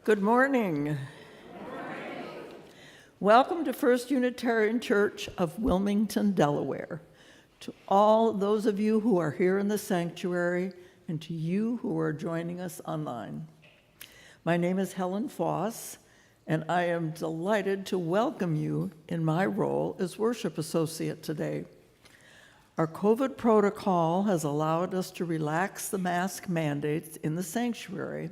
Good morning. Welcome to First Unitarian Church of Wilmington, Delaware. To all those of you who are here in the sanctuary and to you who are joining us online. My name is Helen Foss, and I am delighted to welcome you in my role as worship associate today. Our COVID protocol has allowed us to relax the mask mandates in the sanctuary,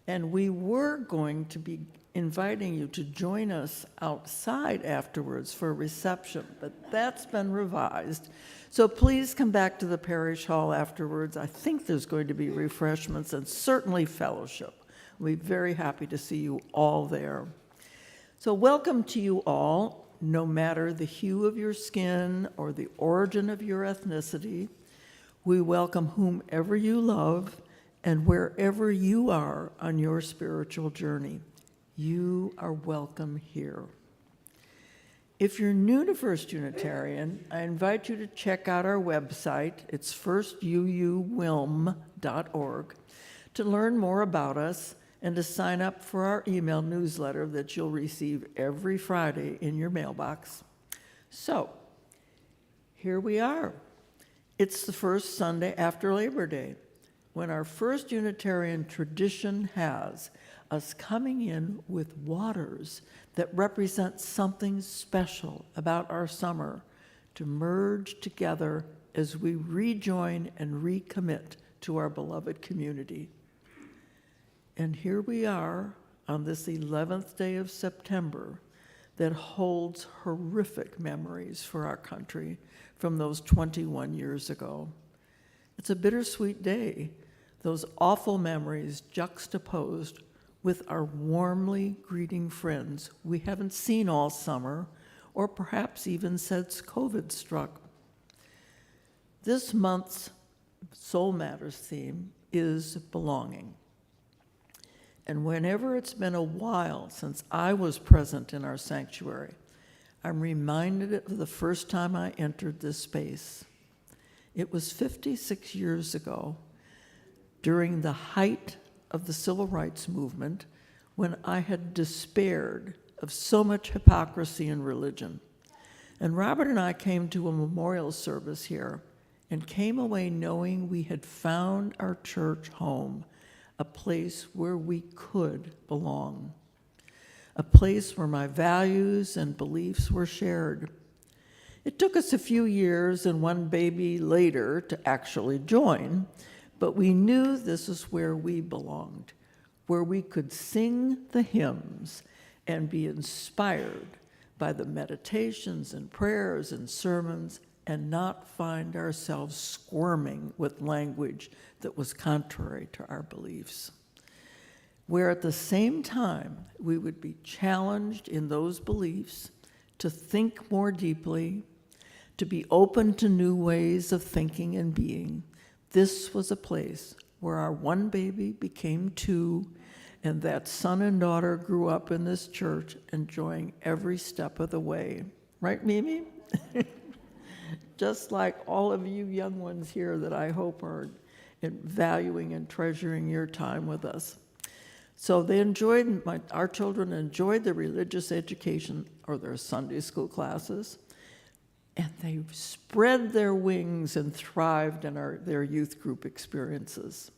and we were going to be inviting you to join us outside afterwards for a reception, but that's been revised. So please come back to the parish hall afterwards. I think there's going to be refreshments and certainly fellowship. We'll be very happy to see you all there. So welcome to you all, no matter the hue of your skin or the origin of your ethnicity. We welcome whomever you love and wherever you are on your spiritual journey. You are welcome here. If you're new to First Unitarian, I invite you to check out our website. It's firstuuwilm.org to learn more about us and to sign up for our email newsletter that you'll receive every Friday in your mailbox. So, here we are. It's the first Sunday after Labor Day, when our First Unitarian tradition has us coming in with waters that represent something special about our summer to merge together as we rejoin and recommit to our beloved community. And here we are on this 11th day of September that holds horrific memories for our country from those 21 years ago. It's a bittersweet day, those awful memories juxtaposed with our warmly greeting friends we haven't seen all summer, or perhaps even since COVID struck. This month's Soul Matters theme is belonging. And whenever it's been a while since I was present in our sanctuary, I'm reminded of the first time I entered this space. It was 56 years ago, during the height of the civil rights movement, when I had despaired of so much hypocrisy in religion. And Robert and I came to a memorial service here and came away knowing we had found our church home, a place where we could belong, a place where my values and beliefs were shared. It took us a few years and one baby later to actually join, but we knew this is where we belonged, where we could sing the hymns and be inspired by the meditations and prayers and sermons and not find ourselves squirming with language that was contrary to our beliefs. Where at the same time we would be challenged in those beliefs to think more deeply, to be open to new ways of thinking and being. This was a place where our one baby became two, and that son and daughter grew up in this church, enjoying every step of the way. Right, Mimi? Just like all of you young ones here that I hope are valuing and treasuring your time with us. So they enjoyed, our children enjoyed the religious education or their Sunday school classes, and they spread their wings and thrived in their youth group experiences.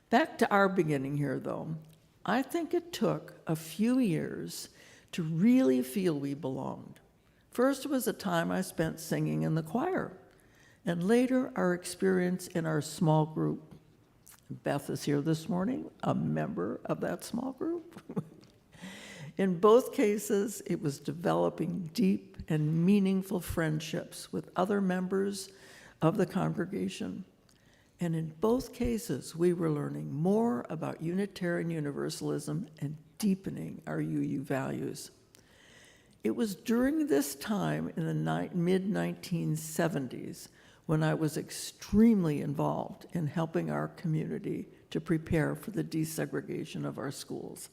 Back to our beginning here, though. I think it took a few years to really feel we belonged. First, it was a time I spent singing in the choir, and later our experience in our small group. Beth is here this morning, a member of that small group. In both cases, it was developing deep and meaningful friendships with other members of the congregation. And in both cases, we were learning more about Unitarian Universalism and deepening our UU values. It was during this time in the mid-1970s when I was extremely involved in helping our community to prepare for the desegregation of our schools.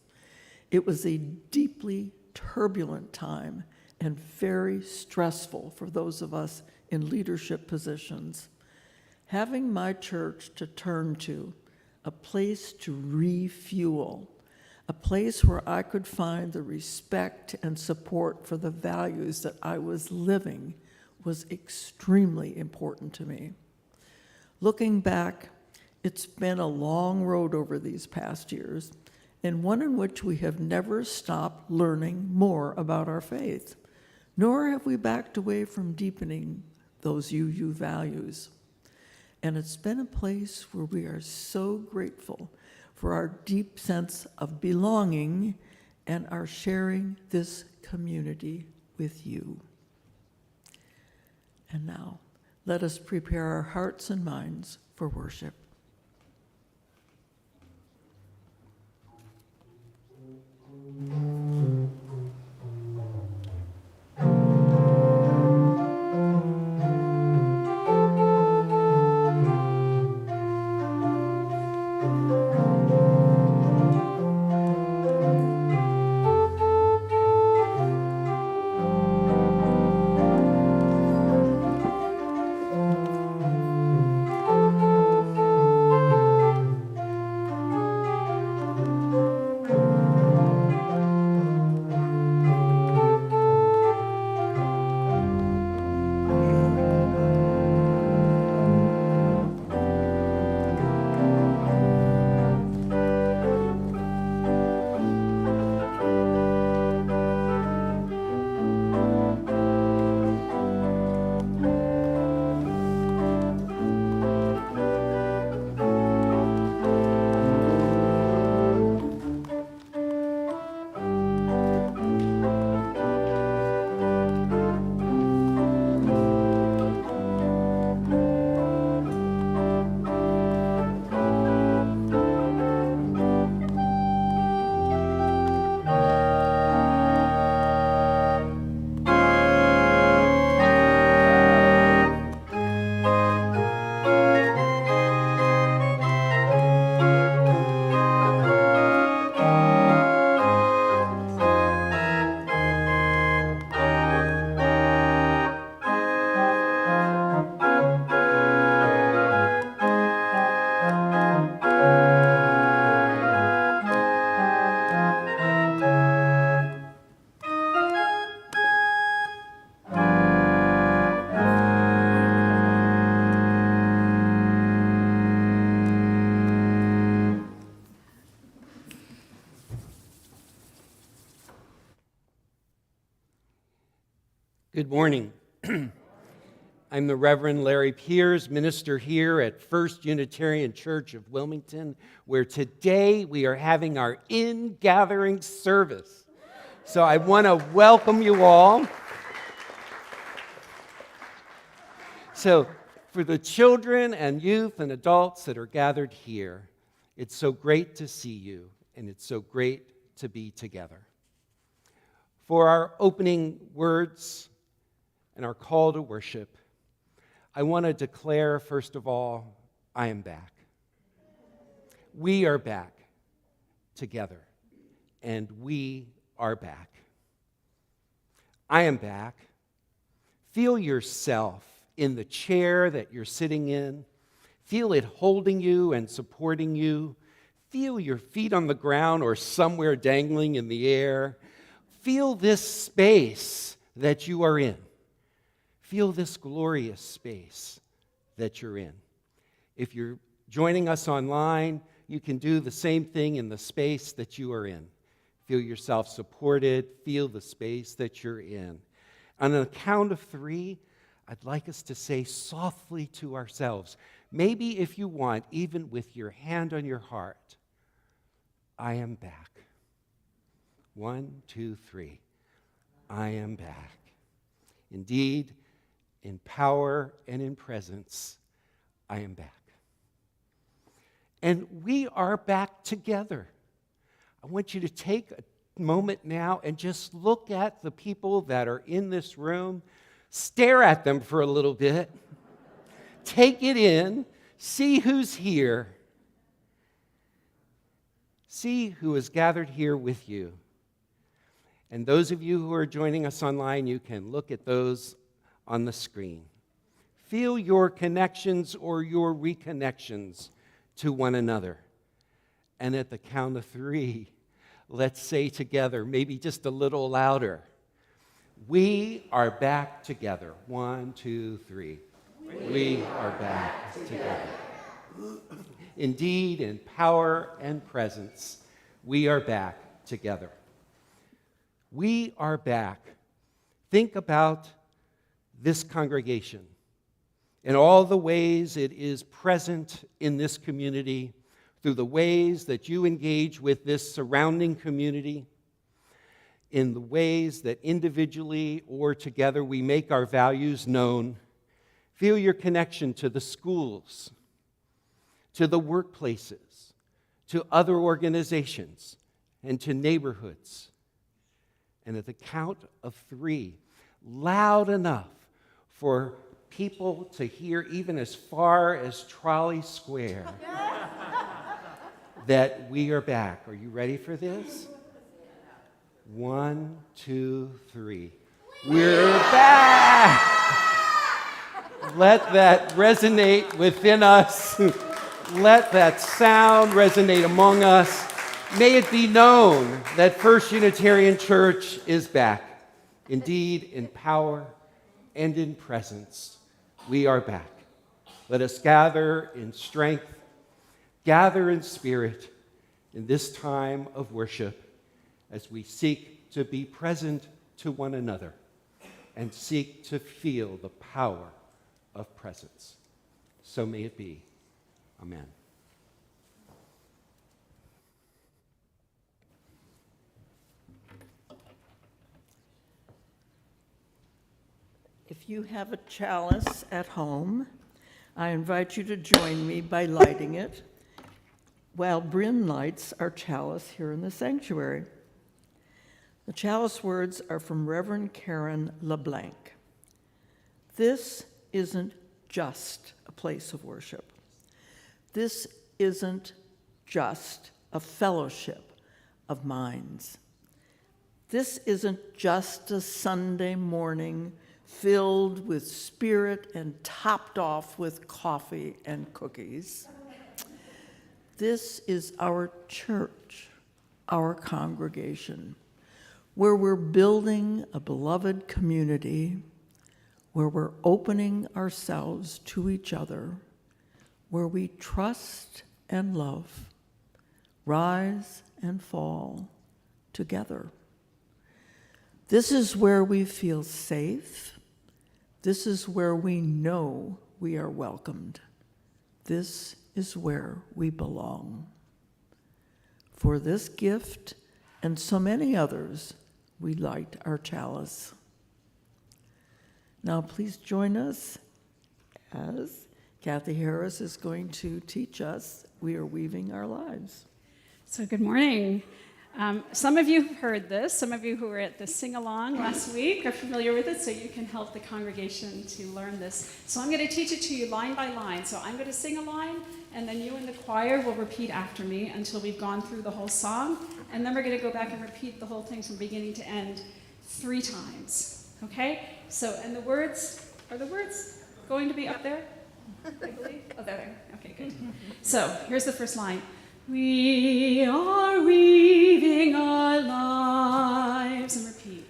It was a deeply turbulent time and very stressful for those of us in leadership positions. Having my church to turn to, a place to refuel, a place where I could find the respect and support for the values that I was living was extremely important to me. Looking back, it's been a long road over these past years, and one in which we have never stopped learning more about our faith, nor have we backed away from deepening those UU values. And it's been a place where we are so grateful for our deep sense of belonging and our sharing this community with you. And now, let us prepare our hearts and minds for worship. Good morning. I'm the Reverend Larry Piers, minister here at First Unitarian Church of Wilmington, where today we are having our Ingathering service. So I want to welcome you all. So for the children and youth and adults that are gathered here, it's so great to see you, and it's so great to be together. For our opening words and our call to worship, I want to declare, first of all, I am back. We are back together, and we are back. I am back. Feel yourself in the chair that you're sitting in. Feel it holding you and supporting you. Feel your feet on the ground or somewhere dangling in the air. Feel this space that you are in. Feel this glorious space that you're in. If you're joining us online, you can do the same thing in the space that you are in. Feel yourself supported. Feel the space that you're in. On a count of 3, I'd like us to say softly to ourselves, maybe if you want, even with your hand on your heart, I am back. 1, 2, 3. I am back. Indeed, in power and in presence, I am back. And we are back together. I want you to take a moment now and just look at the people that are in this room. Stare at them for a little bit. Take it in. See who's here. See who is gathered here with you. And those of you who are joining us online, you can look at those on the screen. Feel your connections or your reconnections to one another. And at the count of 3, let's say together, maybe just a little louder. We are back together. 1, 2, 3. We are back together. Indeed, in power and presence, we are back together. We are back. Think about this congregation and all the ways it is present in this community, through the ways that you engage with this surrounding community, in the ways that individually or together we make our values known. Feel your connection to the schools, to the workplaces, to other organizations, and to neighborhoods. And at the count of 3, loud enough for people to hear even as far as Trolley Square, that we are back. Are you ready for this? 1, 2, 3. We're back! Let that resonate within us. Let that sound resonate among us. May it be known that First Unitarian Church is back. Indeed, in power and in presence, we are back. Let us gather in strength, gather in spirit in this time of worship as we seek to be present to one another and seek to feel the power of presence. So may it be. Amen. If you have a chalice at home, I invite you to join me by lighting it, while Bryn lights our chalice here in the sanctuary. The chalice words are from Reverend Karen LeBlanc. This isn't just a place of worship. This isn't just a fellowship of minds. This isn't just a Sunday morning filled with spirit and topped off with coffee and cookies. This is our church, our congregation, where we're building a beloved community, where we're opening ourselves to each other, where we trust and love, rise and fall together. This is where we feel safe. This is where we know we are welcomed. This is where we belong. For this gift and so many others, we light our chalice. Now please join us as Kathy Harris is going to teach us We Are Weaving Our Lives. So good morning. Some of you have heard this. Some of you who were at the sing-along last week are familiar with it, so you can help the congregation to learn this. So I'm going to teach it to you line by line. So I'm going to sing a line, and then you in the choir will repeat after me until we've gone through the whole song. And then we're going to go back and repeat the whole thing from beginning to end 3 times. Okay? So, and the words, are the words going to be up there? I believe? Oh, there. Okay, good. So here's the first line. We are weaving our lives. And repeat.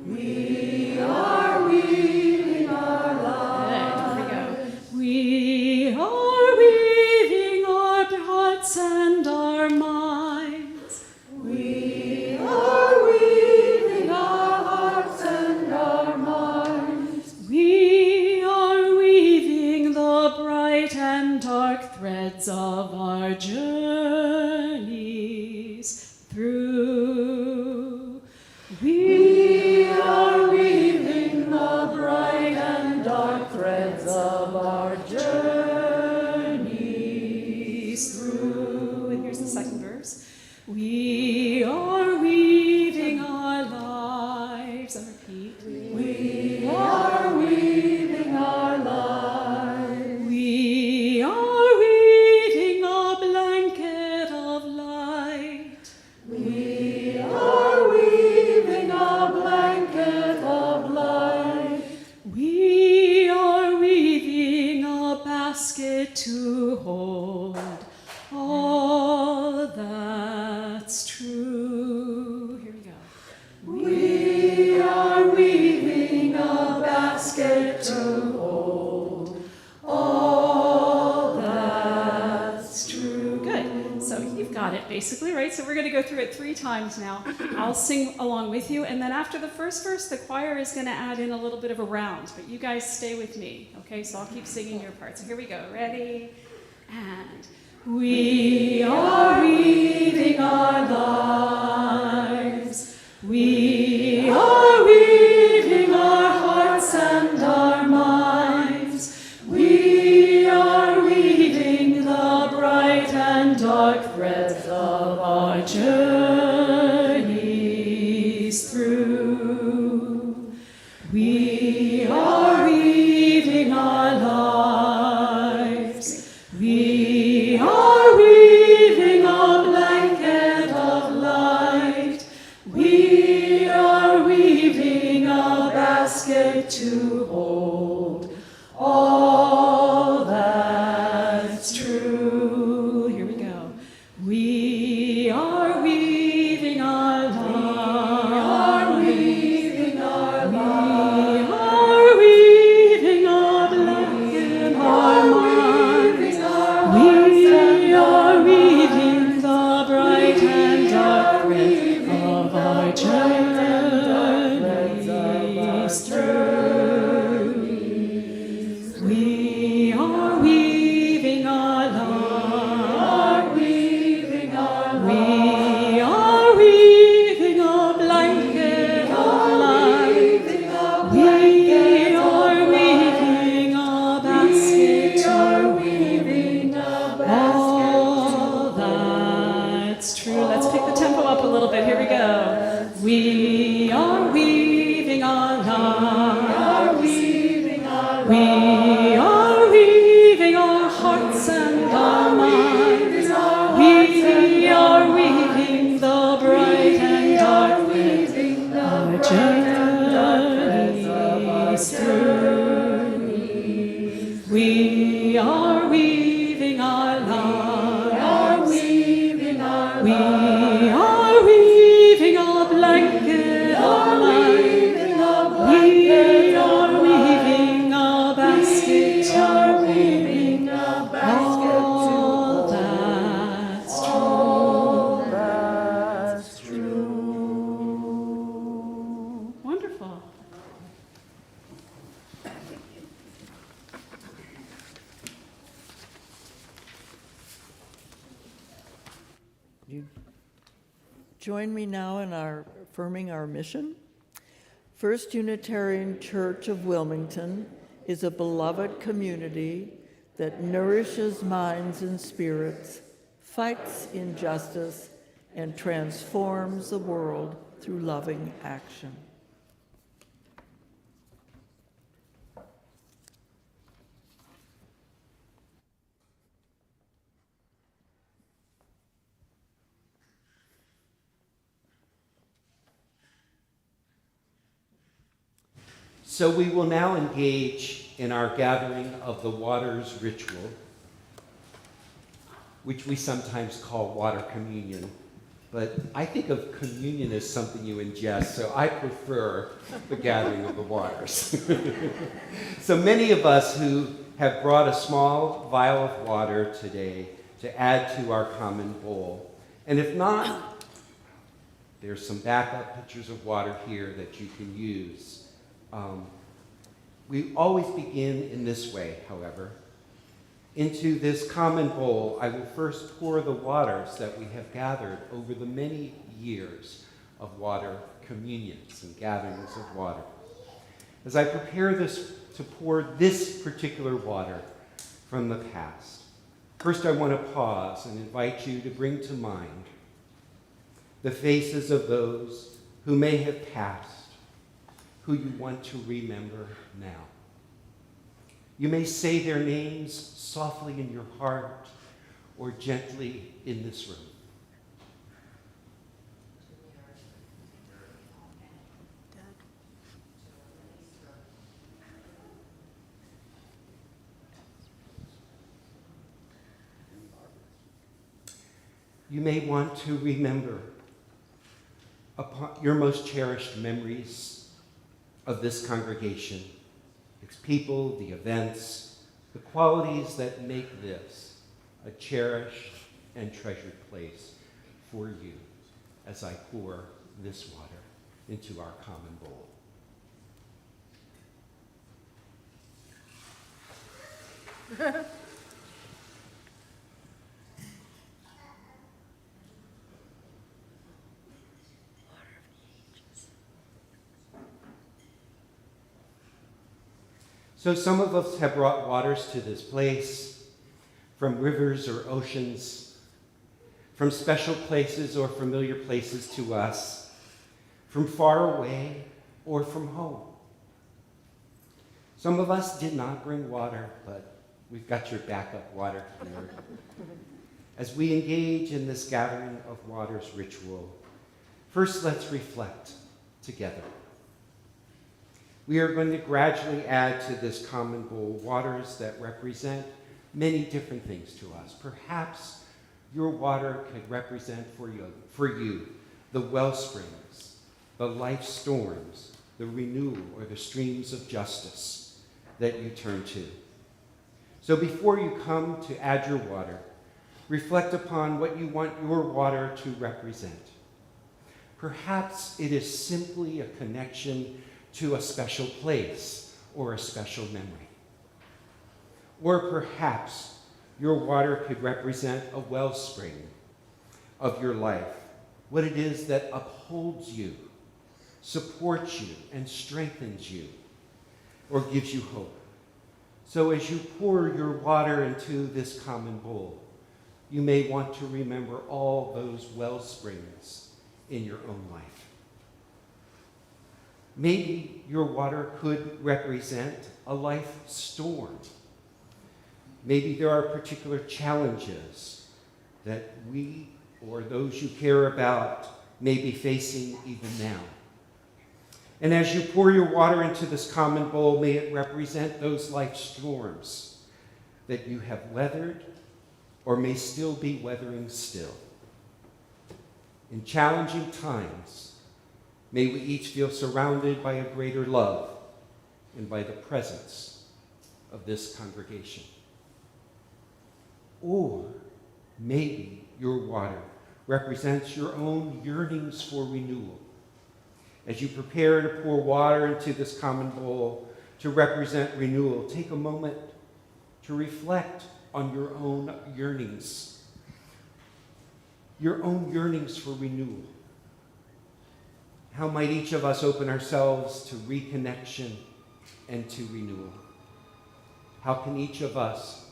We are weaving our lives. There we go. We are weaving our hearts and our minds. We are weaving our hearts and our minds. We are weaving the bright and dark threads of our journeys through. We are weaving basically, right? So we're going to go through it 3 times now. I'll sing along with you, and then after the first verse, the choir is going to add in a little bit of a round, but you guys stay with me, okay? So I'll keep singing your part. So here we go. Ready? And we are weaving our lives. We are weaving our hearts and our minds. We are weaving the bright and dark threads of our journeys through. We are weaving our lives. We are weaving a blanket of light. We are weaving a basket to hold all that's true. Here we go. We are weaving our lives. We are weaving our lives. We are weaving a blanket of our minds. We are weaving the bright and dark thread of our journeys through. We are weaving our lives. We are weaving a blanket of light. We are weaving a basket to all that's true. Let's pick the tempo up a little bit. Here we go. We are weaving our lives. We are weaving our hearts and our minds. We are weaving the bright and dark threads our journeys through. We are weaving our lives. We are weaving a blanket of light. We are weaving a basket to all that's true. Wonderful. You join me now in our affirming our mission. First Unitarian Church of Wilmington is a beloved community that nourishes minds and spirits, fights injustice, and transforms the world through loving action. So we will now engage in our gathering of the waters ritual, which we sometimes call water communion. But I think of communion as something you ingest, so I prefer the gathering of the waters. So many of us who have brought a small vial of water today to add to our common bowl. And if not, there's some backup pitchers of water here that you can use. We always begin in this way, however. Into this common bowl, I will first pour the waters that we have gathered over the many years of water communions and gatherings of water. As I prepare to pour this particular water from the past, first I want to pause and invite you to bring to mind the faces of those who may have passed, who you want to remember now. You may say their names softly in your heart or gently in this room. You may want to remember your most cherished memories of this congregation, its people, the events, the qualities that make this a cherished and treasured place for you as I pour this water into our common bowl. So some of us have brought waters to this place from rivers or oceans, from special places or familiar places to us, from far away or from home. Some of us did not bring water, but we've got your backup water here. As we engage in this gathering of waters ritual, first let's reflect together. We are going to gradually add to this common bowl waters that represent many different things to us. Perhaps your water could represent for you the well springs, the life storms, the renewal, or the streams of justice that you turn to. So before you come to add your water, reflect upon what you want your water to represent. Perhaps it is simply a connection to a special place or a special memory. Or perhaps your water could represent a wellspring of your life, what it is that upholds you, supports you, and strengthens you, or gives you hope. So as you pour your water into this common bowl, you may want to remember all those well springs in your own life. Maybe your water could represent a life storm. Maybe there are particular challenges that we or those you care about may be facing even now. And as you pour your water into this common bowl, may it represent those life storms that you have weathered or may still be weathering still. In challenging times, may we each feel surrounded by a greater love and by the presence of this congregation. Or maybe your water represents your own yearnings for renewal. As you prepare to pour water into this common bowl to represent renewal, take a moment to reflect on your own yearnings for renewal. How might each of us open ourselves to reconnection and to renewal? How can each of us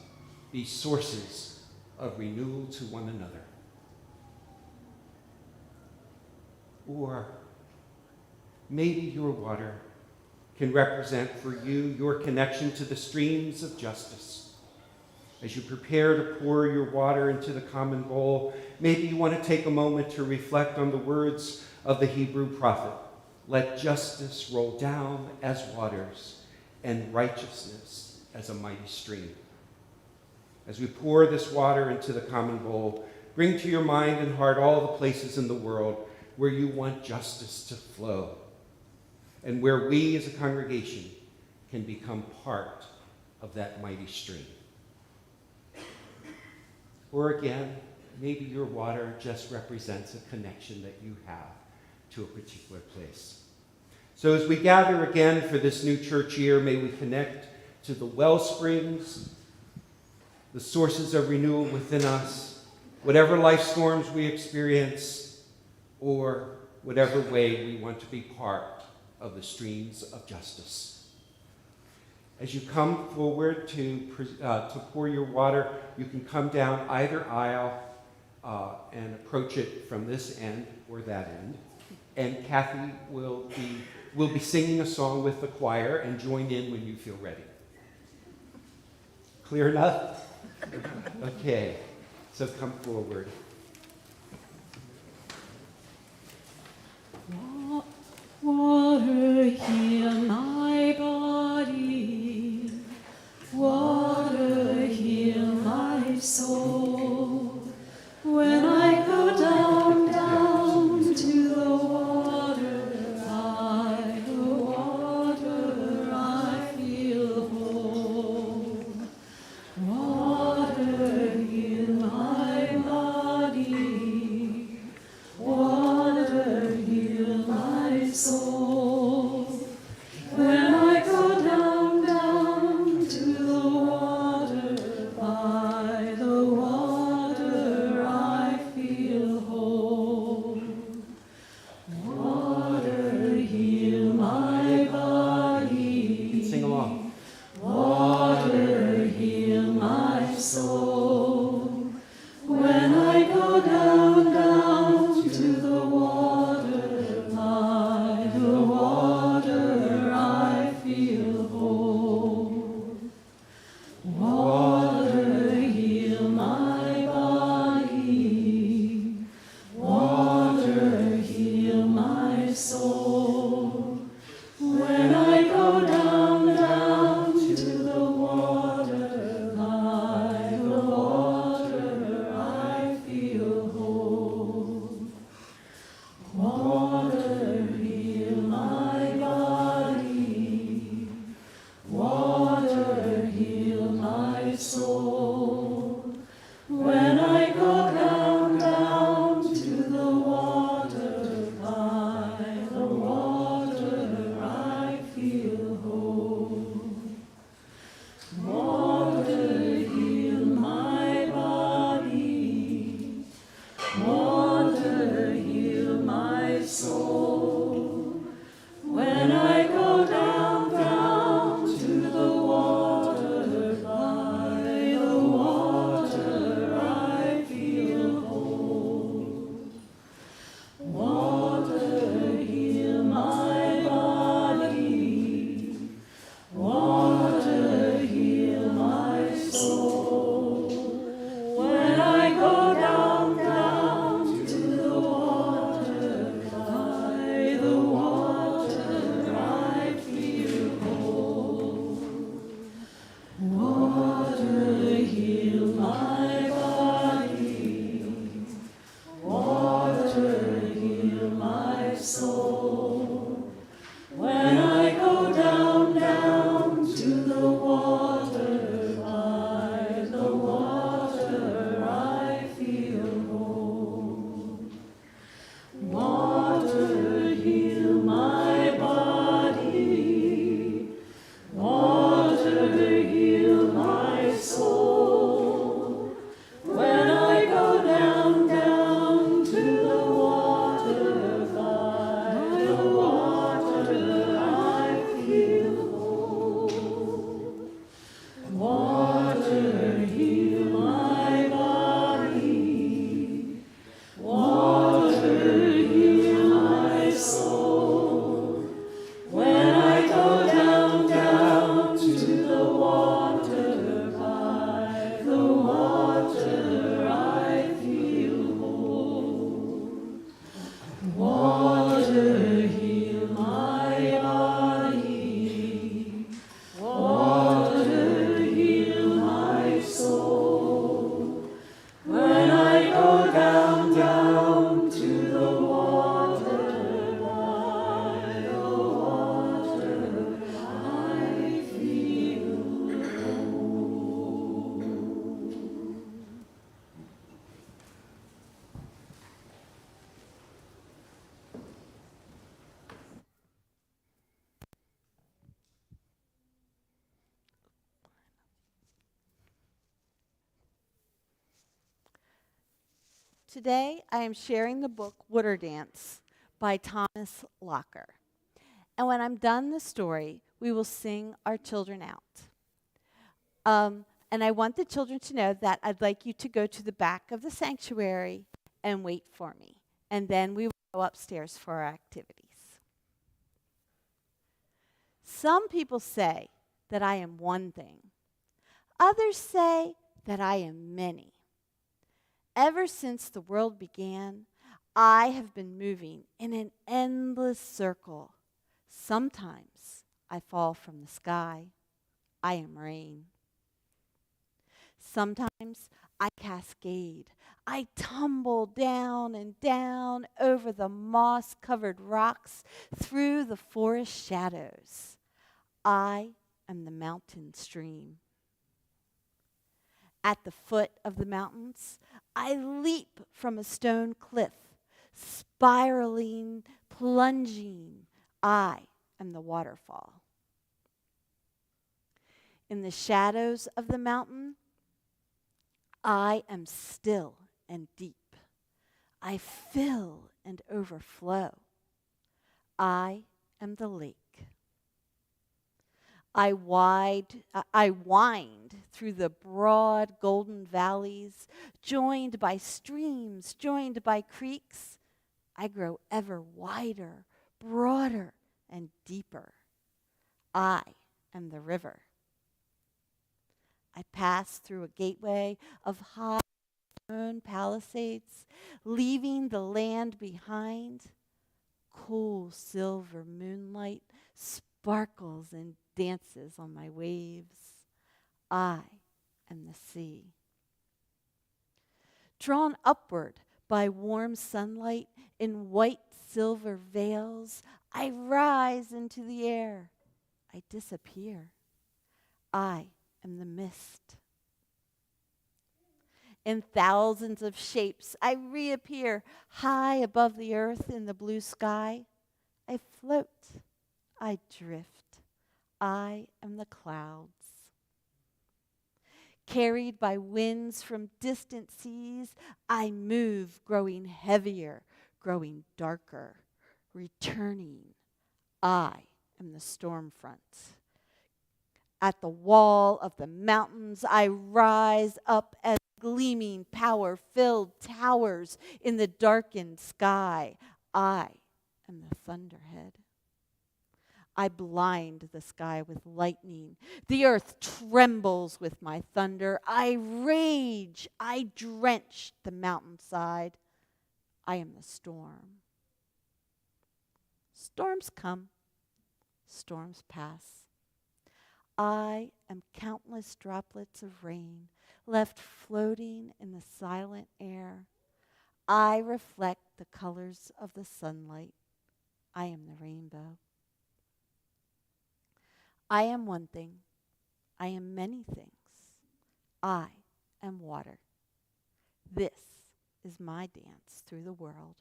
be sources of renewal to one another? Or maybe your water can represent for you your connection to the streams of justice. As you prepare to pour your water into the common bowl, maybe you want to take a moment to reflect on the words of the Hebrew prophet. Let justice roll down as waters and righteousness as a mighty stream. As we pour this water into the common bowl, bring to your mind and heart all the places in the world where you want justice to flow and where we as a congregation can become part of that mighty stream. Or again, maybe your water just represents a connection that you have to a particular place. So as we gather again for this new church year, may we connect to the well springs, the sources of renewal within us, whatever life storms we experience, or whatever way we want to be part of the streams of justice. As you come forward to pour your water, you can come down either aisle and approach it from this end or that end. And Kathy will be singing a song with the choir, and join in when you feel ready. Clear enough? Okay, so come forward. Water, heal my body. Water, heal my soul. When I go down to the water, I feel whole. Water, heal my body. Today, I am sharing the book Water Dance by Thomas Locker. And when I'm done the story, we will sing our children out. And I want the children to know that I'd like you to go to the back of the sanctuary and wait for me. And then we will go upstairs for our activities. Some people say that I am one thing. Others say that I am many. Ever since the world began, I have been moving in an endless circle. Sometimes I fall from the sky. I am rain. Sometimes I cascade. I tumble down and down over the moss-covered rocks through the forest shadows. I am the mountain stream. At the foot of the mountains, I leap from a stone cliff, spiraling, plunging. I am the waterfall. In the shadows of the mountain, I am still and deep. I fill and overflow. I am the lake. I wind through the broad golden valleys, joined by streams, joined by creeks. I grow ever wider, broader, and deeper. I am the river. I pass through a gateway of high stone palisades, leaving the land behind. Cool silver moonlight sparkles and dances on my waves. I am the sea. Drawn upward by warm sunlight in white silver veils, I rise into the air. I disappear. I am the mist. In thousands of shapes, I reappear high above the earth in the blue sky. I float. I drift. I am the clouds. Carried by winds from distant seas, I move, growing heavier, growing darker, returning. I am the storm front. At the wall of the mountains, I rise up as gleaming, power-filled towers in the darkened sky. I am the thunderhead. I blind the sky with lightning. The earth trembles with my thunder. I rage. I drench the mountainside. I am the storm. Storms come. Storms pass. I am countless droplets of rain left floating in the silent air. I reflect the colors of the sunlight. I am the rainbow. I am one thing. I am many things. I am water. This is my dance through the world.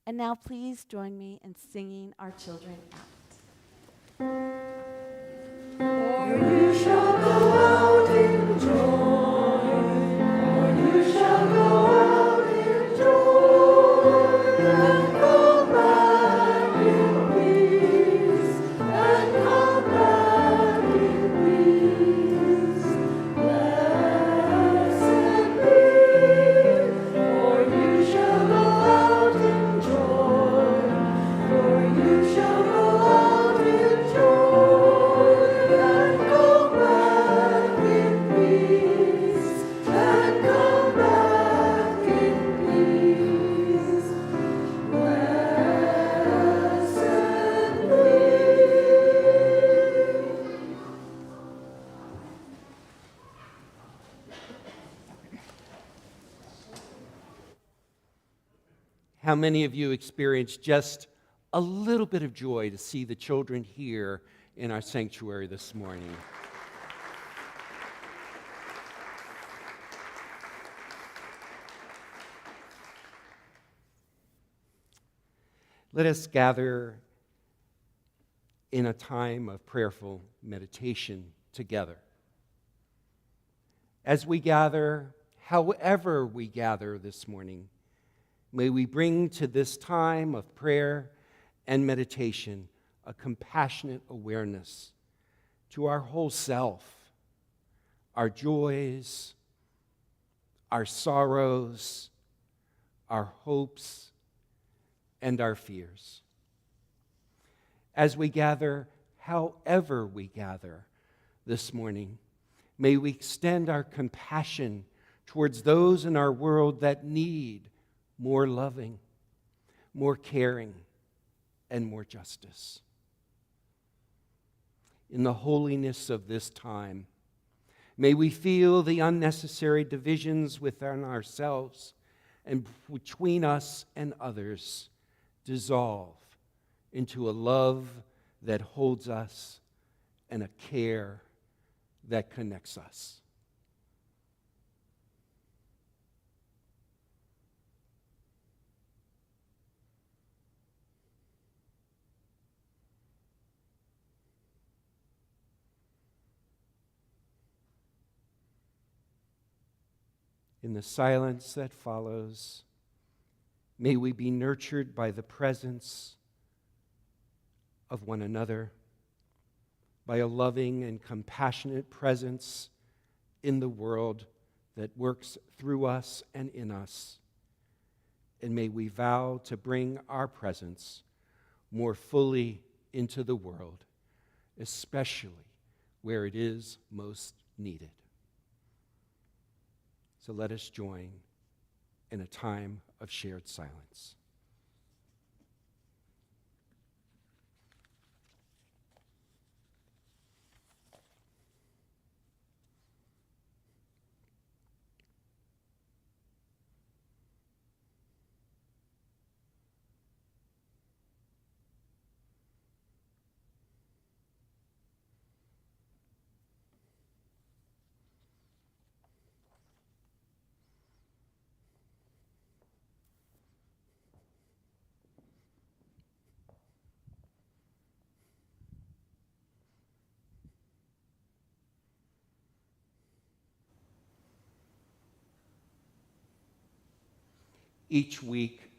And now please join me in singing our children out. For you shall go out in joy, for you shall go out in joy, and come back in peace, and come back in peace. Blessed be, for you shall go out in joy, for you shall go out in joy, and come back in peace, and come back in peace. Blessed be. How many of you experienced just a little bit of joy to see the children here in our sanctuary this morning? Let us gather in a time of prayerful meditation together. As we gather, however we gather this morning, may we bring to this time of prayer and meditation a compassionate awareness to our whole self, our joys, our sorrows, our hopes, and our fears. As we gather, however we gather this morning, may we extend our compassion towards those in our world that need more loving, more caring, and more justice. In the holiness of this time, may we feel the unnecessary divisions within ourselves and between us and others dissolve into a love that holds us and a care that connects us. In the silence that follows, may we be nurtured by the presence of one another, by a loving and compassionate presence in the world that works through us and in us. And may we vow to bring our presence more fully into the world, especially where it is most needed. So let us join in a time of shared silence. Each week,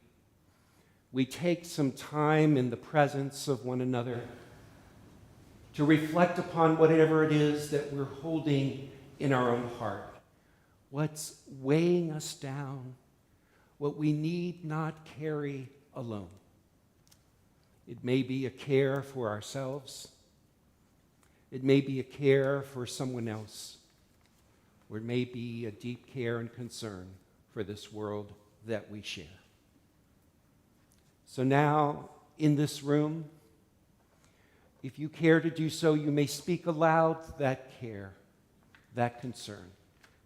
we take some time in the presence of one another to reflect upon whatever it is that we're holding in our own heart, what's weighing us down, what we need not carry alone. It may be a care for ourselves. It may be a care for someone else. Or it may be a deep care and concern for this world that we share. So now, in this room, if you care to do so, you may speak aloud that care, that concern.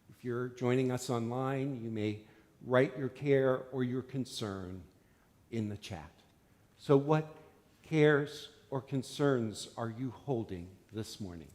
If you're joining us online, you may write your care or your concern in the chat. So what cares or concerns are you holding this morning?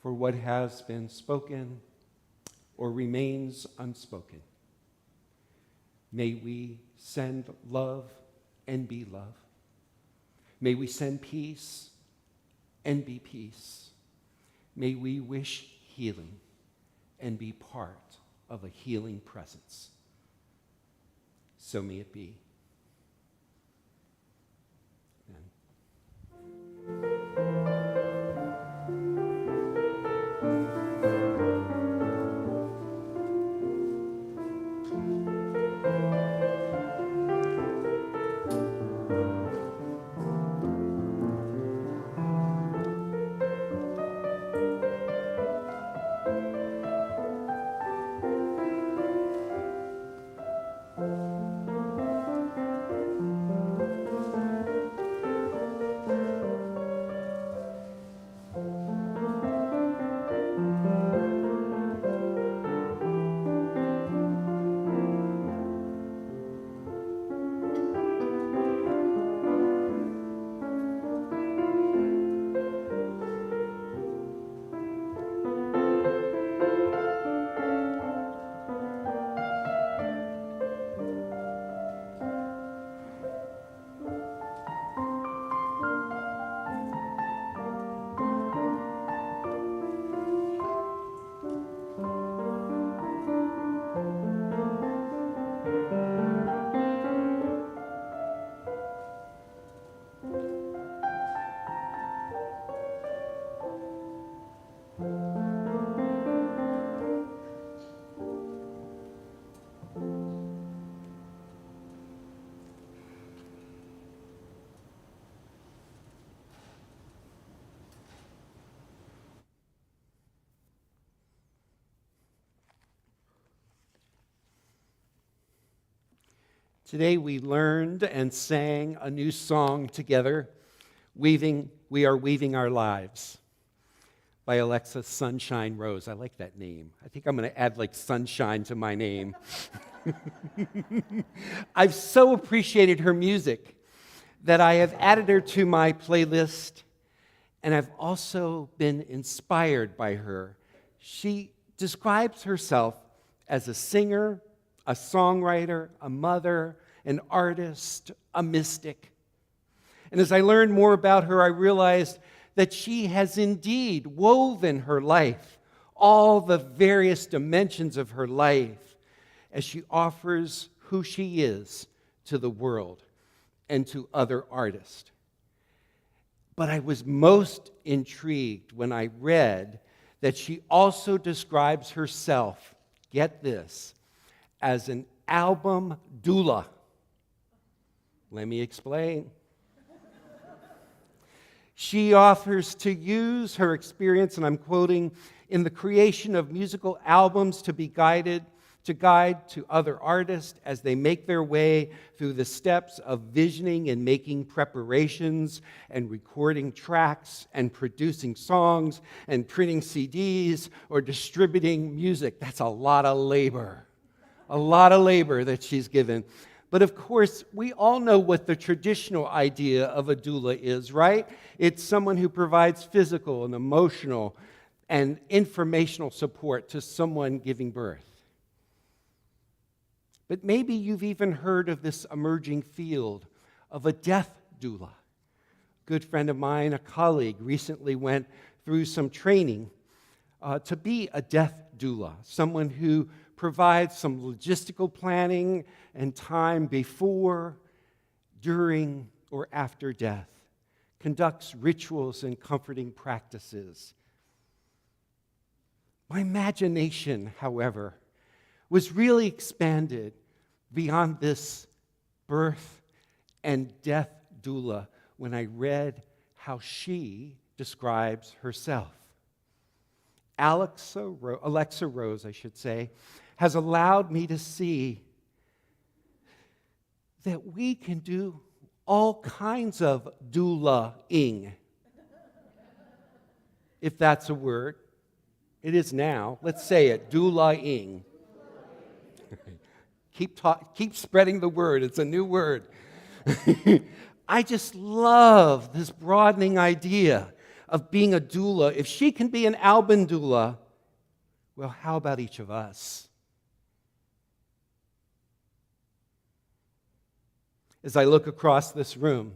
For what has been spoken or remains unspoken. May we send love and be love. May we send peace and be peace. May we wish healing and be part of a healing presence. So may it be. Amen. Today we learned and sang a new song together, We Are Weaving Our Lives, by Alexa Sunshine Rose. I like that name. I think I'm going to add like sunshine to my name. I've so appreciated her music that I have added her to my playlist, and I've also been inspired by her. She describes herself as a singer, a songwriter, a mother, an artist, a mystic. And as I learned more about her, I realized that she has indeed woven her life, all the various dimensions of her life, as she offers who she is to the world and to other artists. But I was most intrigued when I read that she also describes herself, get this, as an album doula. Let me explain. She offers to use her experience, and I'm quoting, in the creation of musical albums to guide to other artists as they make their way through the steps of visioning and making preparations and recording tracks and producing songs and printing CDs or distributing music. That's a lot of labor that she's given. But of course, we all know what the traditional idea of a doula is, right? It's someone who provides physical and emotional and informational support to someone giving birth. But maybe you've even heard of this emerging field of a death doula. A good friend of mine, a colleague, recently went through some training to be a death doula, someone who provides some logistical planning and time before, during, or after death, conducts rituals and comforting practices. My imagination, however, was really expanded beyond this birth and death doula when I read how she describes herself. Alexa Rose, has allowed me to see that we can do all kinds of doula-ing, if that's a word. It is now. Let's say it, doula-ing. Keep spreading the word. It's a new word. I just love this broadening idea of being a doula. If she can be an album doula, well, how about each of us? As I look across this room,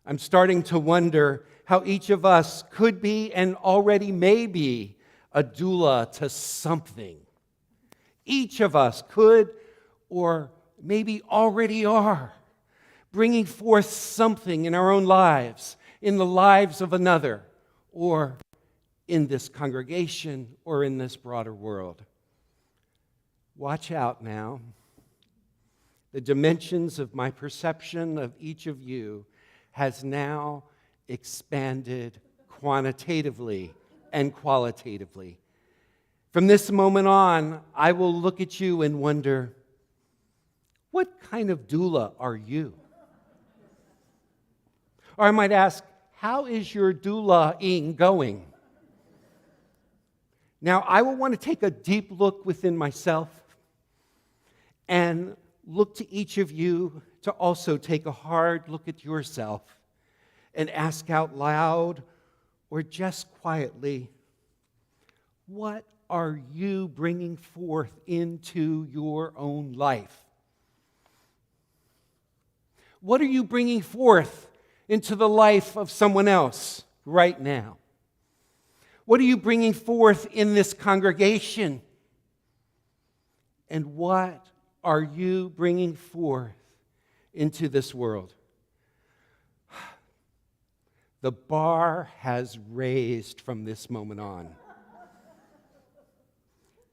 I'm starting to wonder how each of us could be and already may be a doula to something. Each of us could or maybe already are bringing forth something in our own lives, in the lives of another, or in this congregation or in this broader world. Watch out now. The dimensions of my perception of each of you has now expanded quantitatively and qualitatively. From this moment on, I will look at you and wonder, what kind of doula are you? Or I might ask, how is your doula-ing going? Now, I will want to take a deep look within myself and look to each of you to also take a hard look at yourself and ask out loud or just quietly, what are you bringing forth into your own life? What are you bringing forth into the life of someone else right now? What are you bringing forth in this congregation? And what are you bringing forth into this world? The bar has raised from this moment on,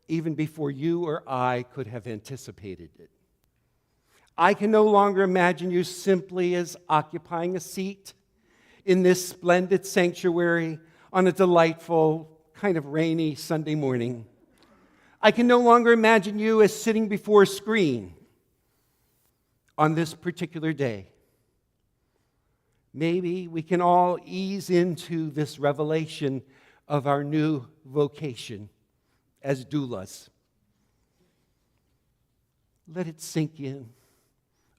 even before you or I could have anticipated it. I can no longer imagine you simply as occupying a seat in this splendid sanctuary on a delightful, kind of rainy Sunday morning. I can no longer imagine you as sitting before a screen. on this particular day, maybe we can all ease into this revelation of our new vocation as doulas. Let it sink in.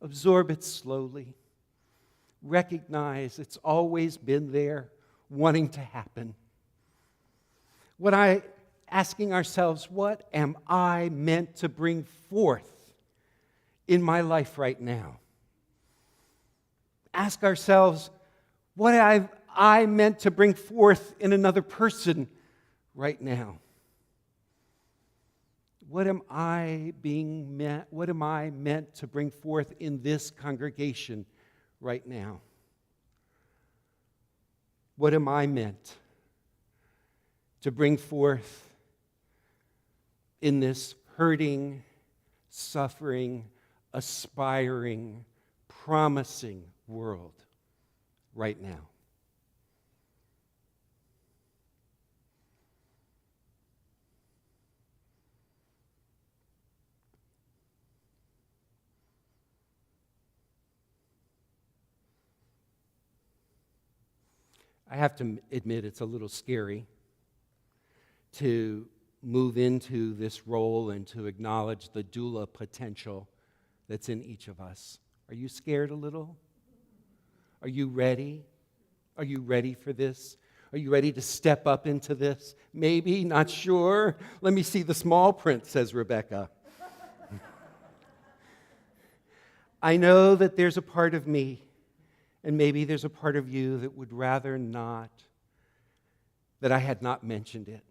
Absorb it slowly. Recognize it's always been there, wanting to happen. Asking ourselves, what am I meant to bring forth in my life right now? Ask ourselves, what have I meant to bring forth in another person right now? What am I meant to bring forth in this congregation right now? What am I meant to bring forth in this hurting, suffering, aspiring, promising world right now? I have to admit it's a little scary to move into this role and to acknowledge the doula potential that's in each of us. Are you scared a little? Are you ready? Are you ready for this? Are you ready to step up into this? Maybe, not sure. Let me see the small print, says Rebecca. I know that there's a part of me, and maybe there's a part of you that would rather not, that I had not mentioned it.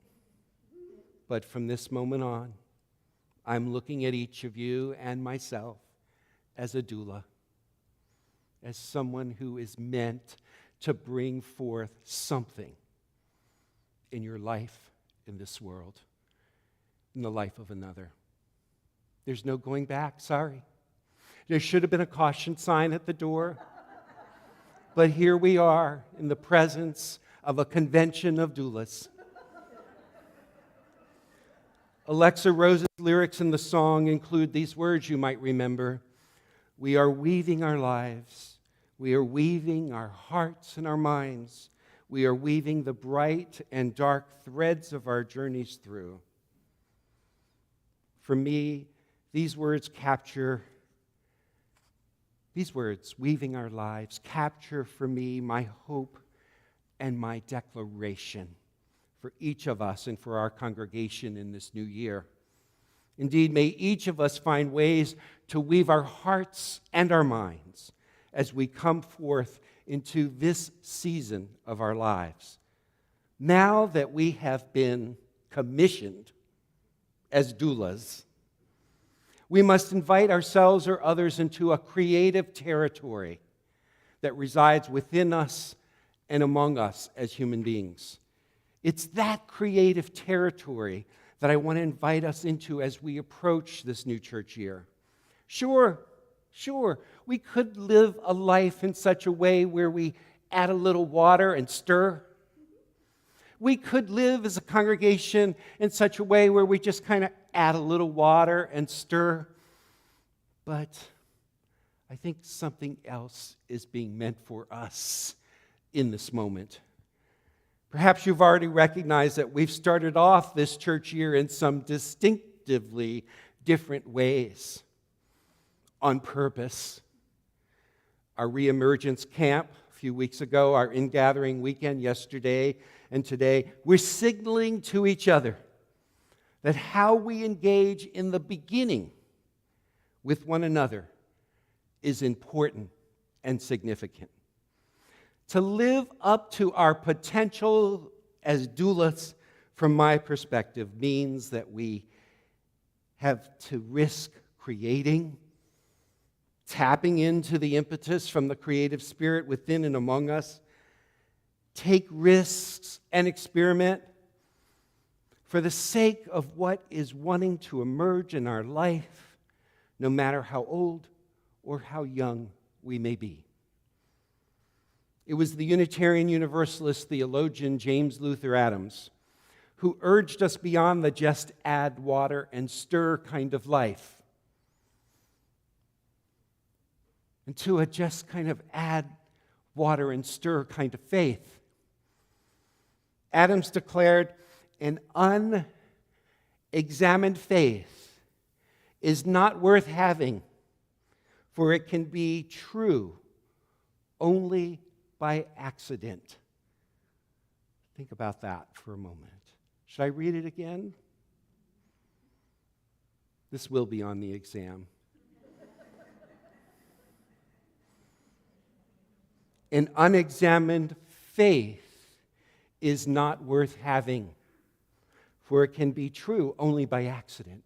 But from this moment on, I'm looking at each of you and myself as a doula, as someone who is meant to bring forth something in your life, in this world, in the life of another. There's no going back, sorry. There should have been a caution sign at the door. But here we are in the presence of a convention of doulas. Alexa Rose's lyrics in the song include these words you might remember. We are weaving our lives. We are weaving our hearts and our minds. We are weaving the bright and dark threads of our journeys through. For me, these words, weaving our lives, capture for me my hope and my declaration for each of us and for our congregation in this new year. Indeed, may each of us find ways to weave our hearts and our minds as we come forth into this season of our lives. Now that we have been commissioned as doulas, we must invite ourselves or others into a creative territory that resides within us and among us as human beings. It's that creative territory that I want to invite us into as we approach this new church year. Sure, we could live a life in such a way where we add a little water and stir. We could live as a congregation in such a way where we just kind of add a little water and stir. But I think something else is being meant for us in this moment. Perhaps you've already recognized that we've started off this church year in some distinctively different ways, on purpose. Our reemergence camp a few weeks ago, our Ingathering weekend yesterday and today, we're signaling to each other that how we engage in the beginning with one another is important and significant. To live up to our potential as doulas, from my perspective, means that we have to risk creating, tapping into the impetus from the creative spirit within and among us, take risks and experiment for the sake of what is wanting to emerge in our life, no matter how old or how young we may be. It was the Unitarian Universalist theologian James Luther Adams who urged us beyond the just add water and stir kind of life. and to a just kind of add water and stir kind of faith. Adams declared, an unexamined faith is not worth having, for it can be true only by accident. Think about that for a moment. Should I read it again? This will be on the exam. An unexamined faith is not worth having, for it can be true only by accident.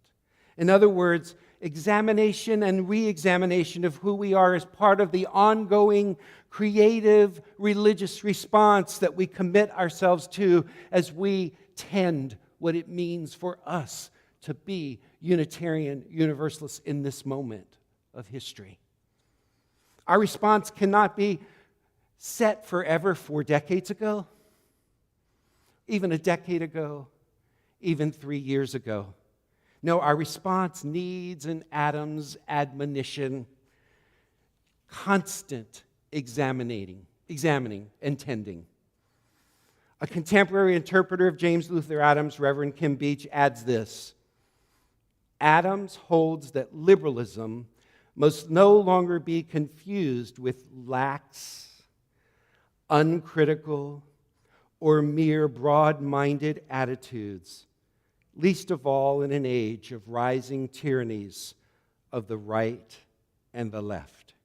In other words, examination and re-examination of who we are is part of the ongoing creative religious response that we commit ourselves to as we tend what it means for us to be Unitarian Universalists in this moment of history. Our response cannot be set forever 4 decades ago, even a decade ago, even 3 years ago. No, our response needs an Adam's admonition, constant examining and tending. A contemporary interpreter of James Luther Adams, Reverend Kim Beach, adds this: Adams holds that liberalism must no longer be confused with lax, uncritical, or mere broad-minded attitudes, least of all in an age of rising tyrannies of the right and the left.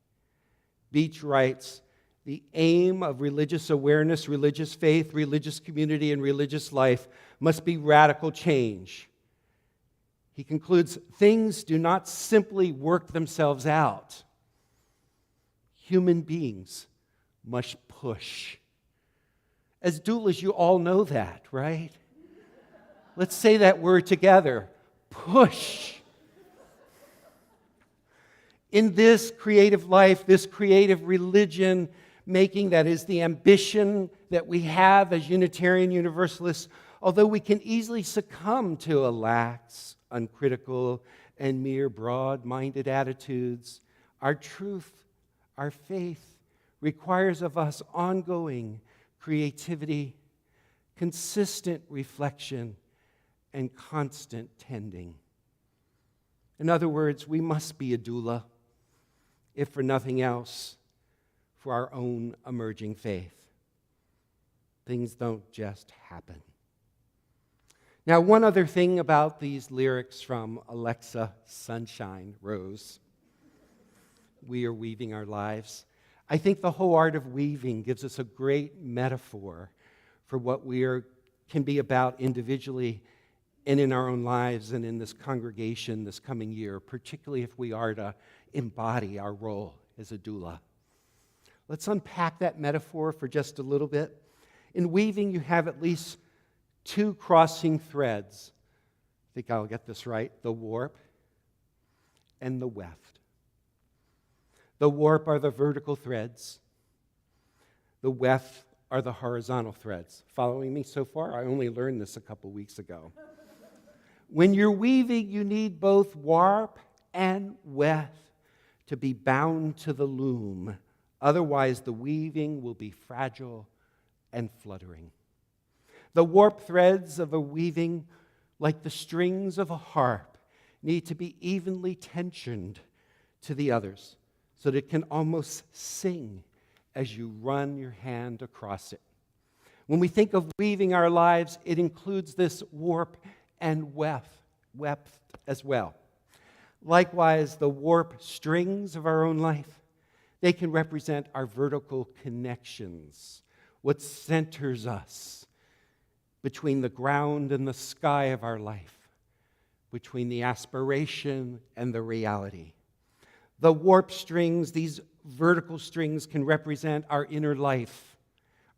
Beach writes, the aim of religious awareness, religious faith, religious community, and religious life must be radical change. He concludes, things do not simply work themselves out. Human beings must push. As doulas, you all know that, right? Let's say that word together. Push. In this creative life, this creative religion making that is the ambition that we have as Unitarian Universalists, although we can easily succumb to a lax, uncritical, and mere broad-minded attitudes, our truth, our faith, requires of us ongoing creativity, consistent reflection, and constant tending. In other words, we must be a doula, if for nothing else, for our own emerging faith. Things don't just happen. Now, one other thing about these lyrics from Alexa Sunshine Rose, we are weaving our lives. I think the whole art of weaving gives us a great metaphor for what can be about individually and in our own lives and in this congregation this coming year, particularly if we are to embody our role as a doula. Let's unpack that metaphor for just a little bit. In weaving, you have at least 2 crossing threads. I think I'll get this right. The warp and the weft. The warp are the vertical threads. The weft are the horizontal threads. Following me so far? I only learned this a couple weeks ago. When you're weaving, you need both warp and weft to be bound to the loom. Otherwise, the weaving will be fragile and fluttering. The warp threads of a weaving, like the strings of a harp, need to be evenly tensioned to the others so that it can almost sing as you run your hand across it. When we think of weaving our lives, it includes this warp and weft as well. Likewise, the warp strings of our own life, they can represent our vertical connections, what centers us between the ground and the sky of our life, between the aspiration and the reality. The warp strings, these vertical strings, can represent our inner life,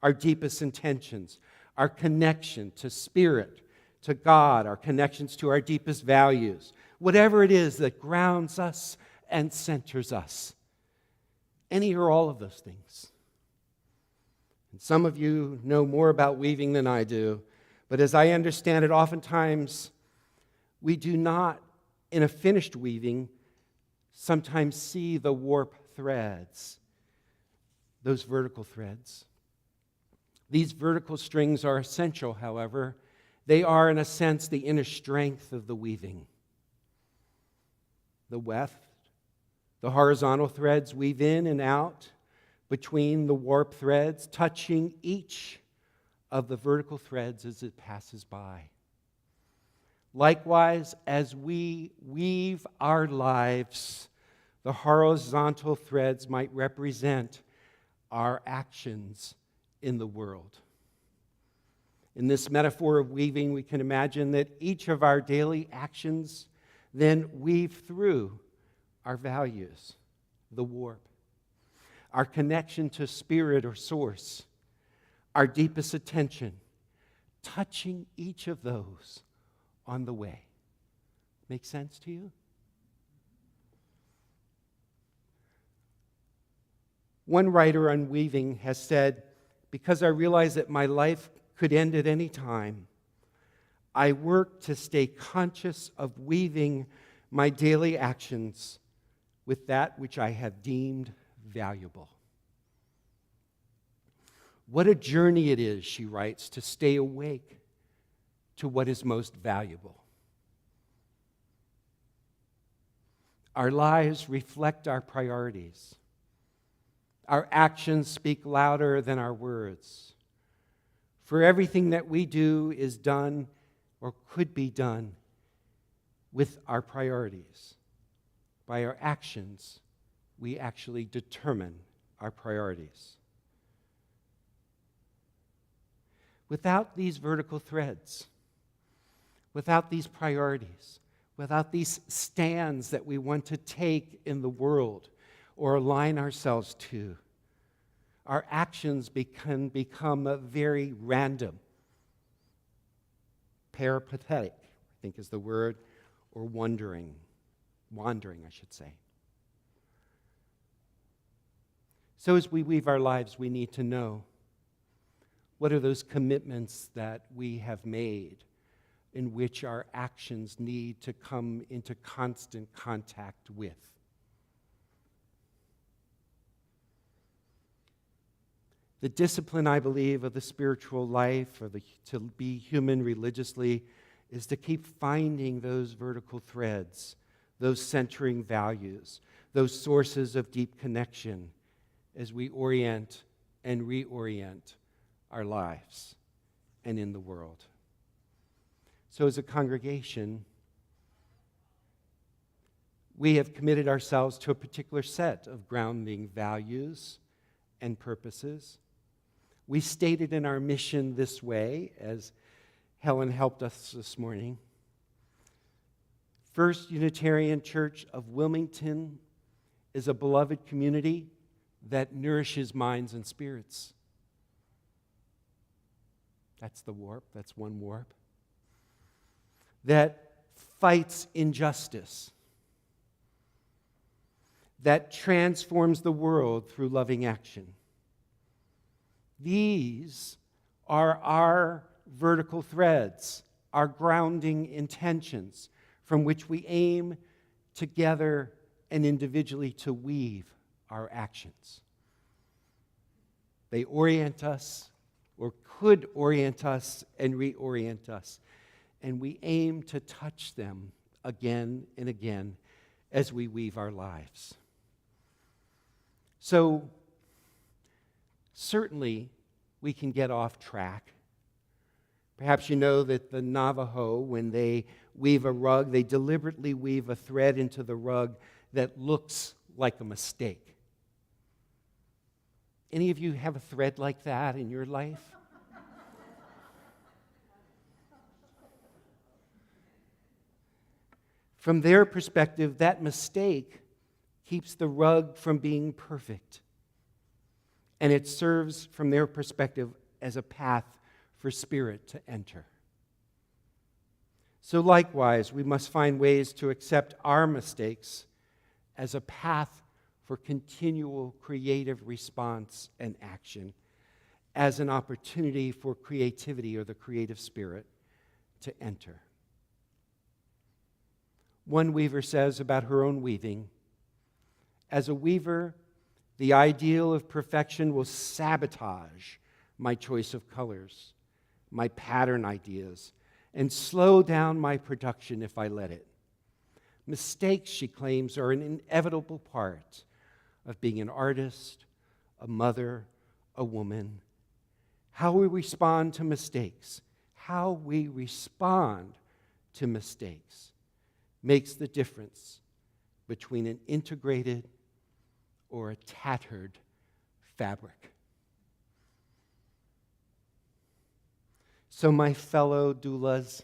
our deepest intentions, our connection to spirit, to God, our connections to our deepest values, whatever it is that grounds us and centers us. Any or all of those things. And some of you know more about weaving than I do, but as I understand it, oftentimes we do not, in a finished weaving, sometimes see the warp threads, those vertical threads. These vertical strings are essential, however. They are, in a sense, the inner strength of the weaving. The weft, the horizontal threads weave in and out between the warp threads, touching each of the vertical threads as it passes by. Likewise, as we weave our lives, the horizontal threads might represent our actions in the world. In this metaphor of weaving, we can imagine that each of our daily actions then weave through our values, the warp, our connection to spirit or source, our deepest attention, touching each of those on the way. Make sense to you? One writer on weaving has said, "Because I realize that my life could end at any time, I work to stay conscious of weaving my daily actions with that which I have deemed valuable." What a journey it is, she writes, to stay awake to what is most valuable. Our lives reflect our priorities. Our actions speak louder than our words. For everything that we do is done or could be done with our priorities. By our actions, we actually determine our priorities. Without these vertical threads, without these priorities, without these stands that we want to take in the world or align ourselves to, our actions can become very random, peripatetic, I think is the word, or wandering, I should say. So as we weave our lives, we need to know, what are those commitments that we have made in which our actions need to come into constant contact with? The discipline, I believe, of the spiritual life, or to be human religiously, is to keep finding those vertical threads, those centering values, those sources of deep connection as we orient and reorient our lives and in the world. So as a congregation, we have committed ourselves to a particular set of grounding values and purposes. We stated in our mission this way, as Helen helped us this morning. First Unitarian Church of Wilmington is a beloved community that nourishes minds and spirits. That's the warp. That's one warp. That fights injustice. That transforms the world through loving action. These are our vertical threads, our grounding intentions from which we aim together and individually to weave our actions. They orient us, or could orient us and reorient us. And we aim to touch them again and again as we weave our lives. So, certainly, we can get off track. Perhaps you know that the Navajo, when they weave a rug, they deliberately weave a thread into the rug that looks like a mistake. Any of you have a thread like that in your life? From their perspective, that mistake keeps the rug from being perfect. And it serves, from their perspective, as a path for spirit to enter. So likewise, we must find ways to accept our mistakes as a path for continual creative response and action, as an opportunity for creativity or the creative spirit to enter. One weaver says about her own weaving, "As a weaver, The ideal of perfection will sabotage my choice of colors, my pattern ideas, and slow down my production if I let it. Mistakes, she claims, are an inevitable part of being an artist, a mother, a woman. How we respond to mistakes, makes the difference between an integrated or a tattered fabric. So, my fellow doulas,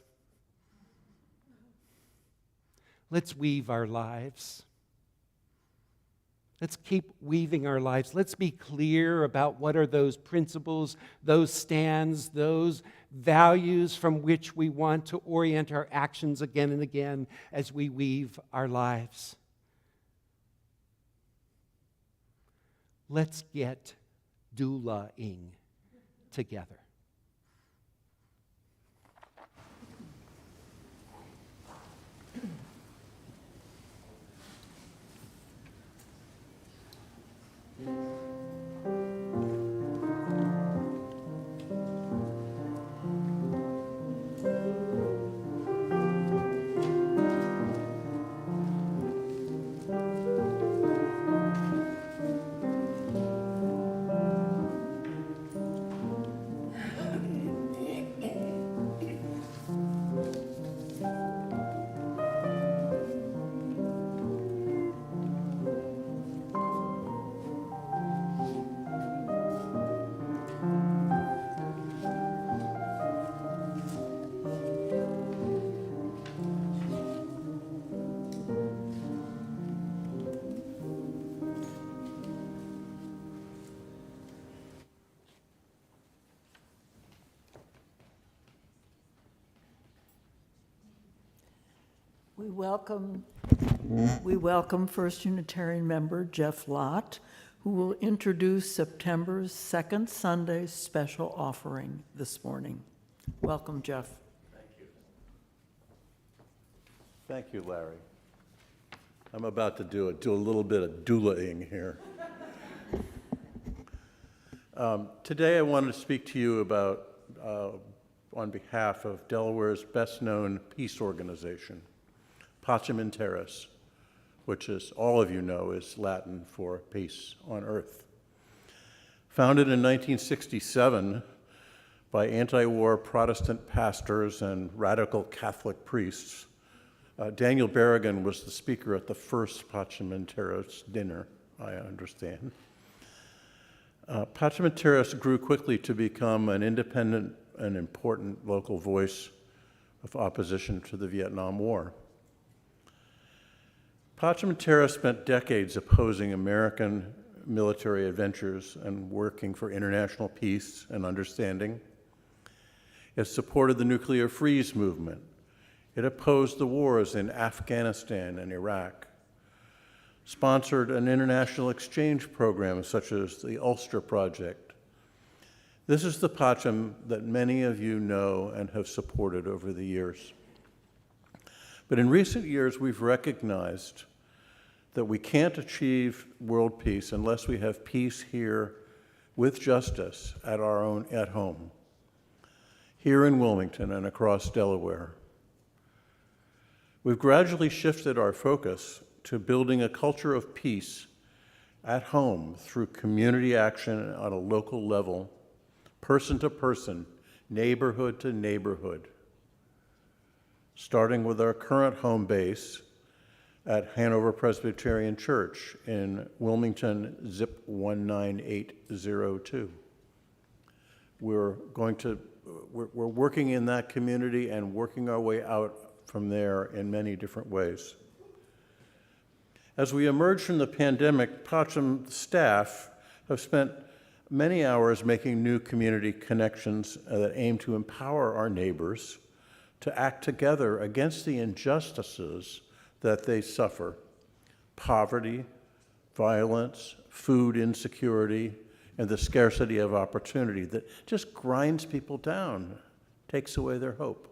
let's weave our lives. Let's keep weaving our lives. Let's be clear about what are those principles, those stands, those values from which we want to orient our actions again and again as we weave our lives. Let's get doula-ing together. We welcome First Unitarian member Jeff Lott, who will introduce September's second Sunday special offering this morning. Welcome, Jeff. Thank you, Larry. I'm about to do a little bit of doula-ing here. Today I wanted to speak to you about, on behalf of Delaware's best-known peace organization, Pacem in Terris, which, as all of you know, is Latin for peace on earth. Founded in 1967 by anti-war Protestant pastors and radical Catholic priests, Daniel Berrigan was the speaker at the first Pacem in Terris dinner, I understand. Pacem in Terris grew quickly to become an independent and important local voice of opposition to the Vietnam War. Pacem in Terris spent decades opposing American military adventures and working for international peace and understanding. It supported the nuclear freeze movement. It opposed the wars in Afghanistan and Iraq, sponsored an international exchange program such as the Ulster Project. This is the Pacem that many of you know and have supported over the years. But in recent years, we've recognized that we can't achieve world peace unless we have peace here with justice at home, here in Wilmington and across Delaware. We've gradually shifted our focus to building a culture of peace at home through community action on a local level, person to person, neighborhood to neighborhood, starting with our current home base at Hanover Presbyterian Church in Wilmington, zip 19802. We're working in that community and working our way out from there in many different ways. As we emerge from the pandemic, Pacem staff have spent many hours making new community connections that aim to empower our neighbors to act together against the injustices that they suffer: poverty, violence, food insecurity, and the scarcity of opportunity that just grinds people down, takes away their hope.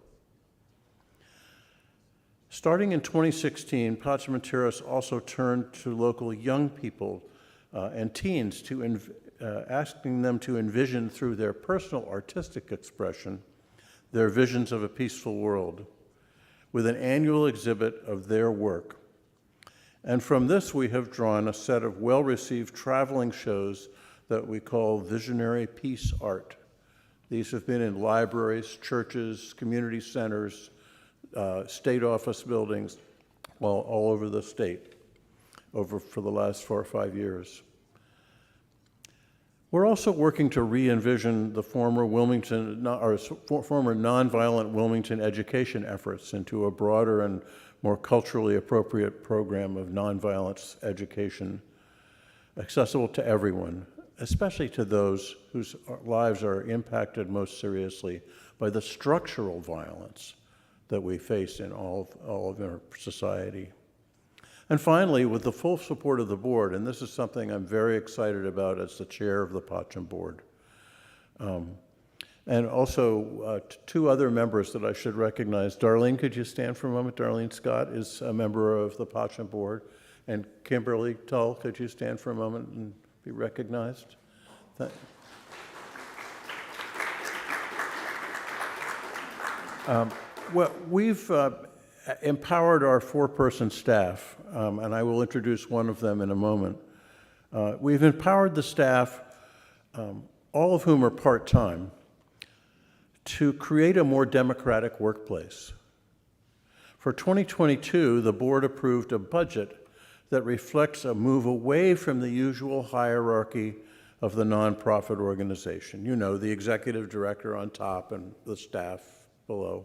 Starting in 2016, Pacem in Terris also turned to local young people and teens, asking them to envision through their personal artistic expression their visions of a peaceful world, with an annual exhibit of their work. And from this, we have drawn a set of well-received traveling shows that we call visionary peace art. These have been in libraries, churches, community centers, state office buildings, all over the state for the last 4 or 5 years. We're also working to re-envision the former nonviolent Wilmington education efforts into a broader and more culturally appropriate program of nonviolence education, accessible to everyone, especially to those whose lives are impacted most seriously by the structural violence that we face in all of our society. And finally, with the full support of the board, and this is something I'm very excited about as the chair of the Pacham board, and also 2 other members that I should recognize. Darlene, could you stand for a moment? Darlene Scott is a member of the Pacham board. And Kimberly Tull, could you stand for a moment and be recognized? Well, we've empowered our 4-person staff, and I will introduce one of them in a moment. We've empowered the staff, all of whom are part-time, to create a more democratic workplace. For 2022, the board approved a budget that reflects a move away from the usual hierarchy of the nonprofit organization. You know, the executive director on top and the staff below.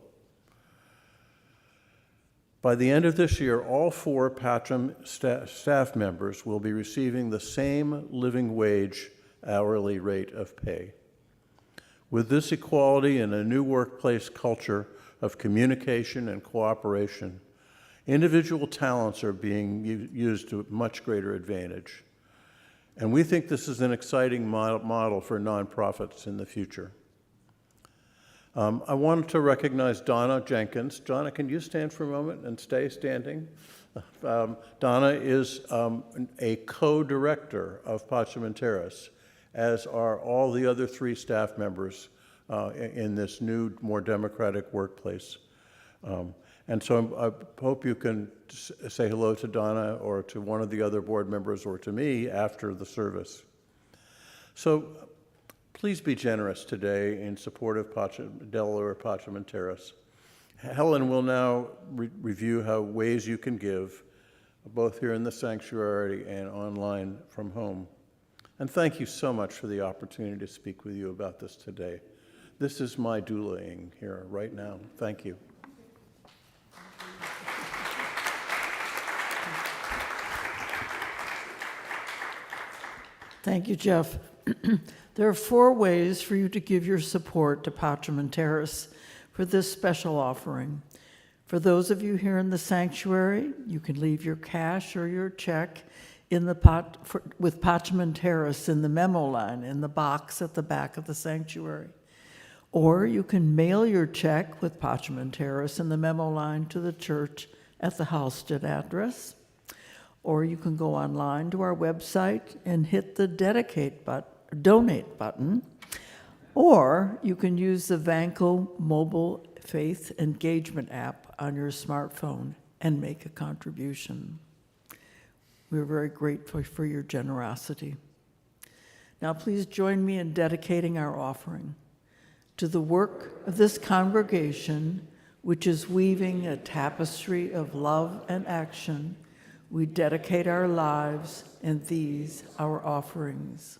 By the end of this year, all 4 Pacham staff members will be receiving the same living wage hourly rate of pay. With this equality and a new workplace culture of communication and cooperation, individual talents are being used to much greater advantage. And we think this is an exciting model for nonprofits in the future. I wanted to recognize Donna Jenkins. Donna, can you stand for a moment and stay standing? Donna is a co-director of Pacham and Terrace, as are all the other 3 staff members in this new, more democratic workplace. And so I hope you can say hello to Donna or to one of the other board members or to me after the service. So please be generous today in support of Delaware Pacham and Terrace. Helen will now review ways you can give, both here in the sanctuary and online from home. And thank you so much for the opportunity to speak with you about this today. This is my doulaing here right now. Thank you. Thank you, Jeff. There are 4 ways for you to give your support to Pacham and Terrace for this special offering. For those of you here in the sanctuary, you can leave your cash or your check in the with Pacham and Terrace in the memo line in the box at the back of the sanctuary. Or you can mail your check with Pacham and Terrace in the memo line to the church at the Halstead address. Or you can go online to our website and hit the donate button. Or you can use the Vanco mobile faith engagement app on your smartphone and make a contribution. We're very grateful for your generosity. Now please join me in dedicating our offering to the work of this congregation, which is weaving a tapestry of love and action. We dedicate our lives and these our offerings.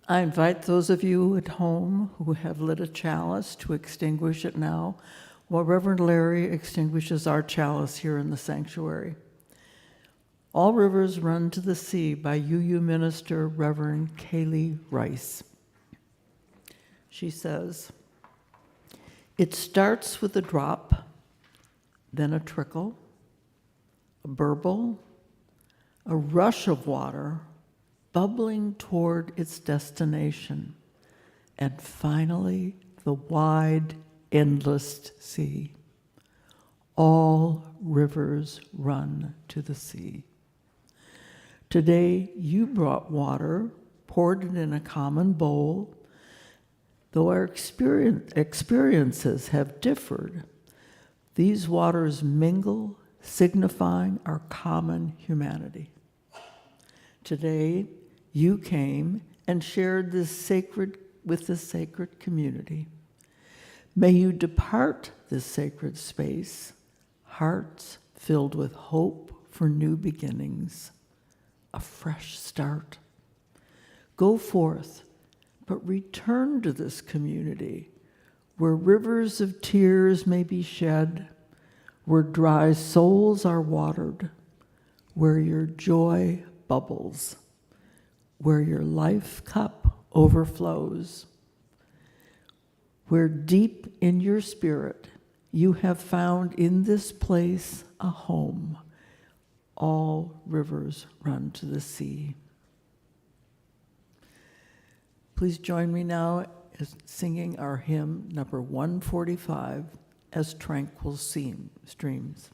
I invite those of you at home who have lit a chalice to extinguish it now, while Reverend Larry extinguishes our chalice here in the sanctuary. All Rivers Run to the Sea by UU minister Reverend Kaylee Rice. She says, "It starts with a drop, then a trickle, a burble, a rush of water bubbling toward its destination, and finally the wide, endless sea. All rivers run to the sea." Today, you brought water, poured it in a common bowl. Though our experiences have differed, these waters mingle, signifying our common humanity. Today, you came and shared with this sacred community. May you depart this sacred space, hearts filled with hope for new beginnings, a fresh start. Go forth, but return to this community where rivers of tears may be shed, where dry souls are watered, where your joy bubbles, where your life cup overflows, where deep in your spirit you have found in this place a home. All rivers run to the sea. Please join me now as singing our hymn number 145, As Tranquil Streams.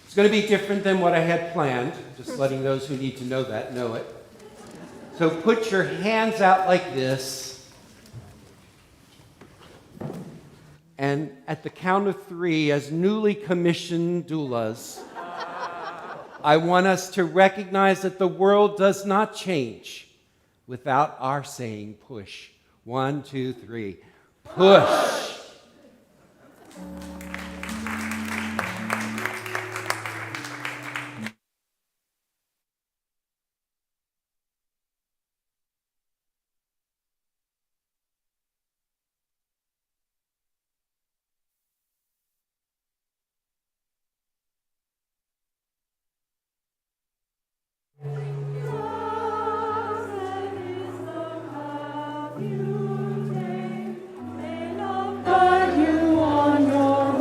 It's going to be different than what I had planned, just letting those who need to know that know it. So put your hands out like this. And at the count of 3, as newly commissioned doulas, I want us to recognize that the world does not change without our saying push. 1, 2, 3. Push. Guide you on your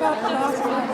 up,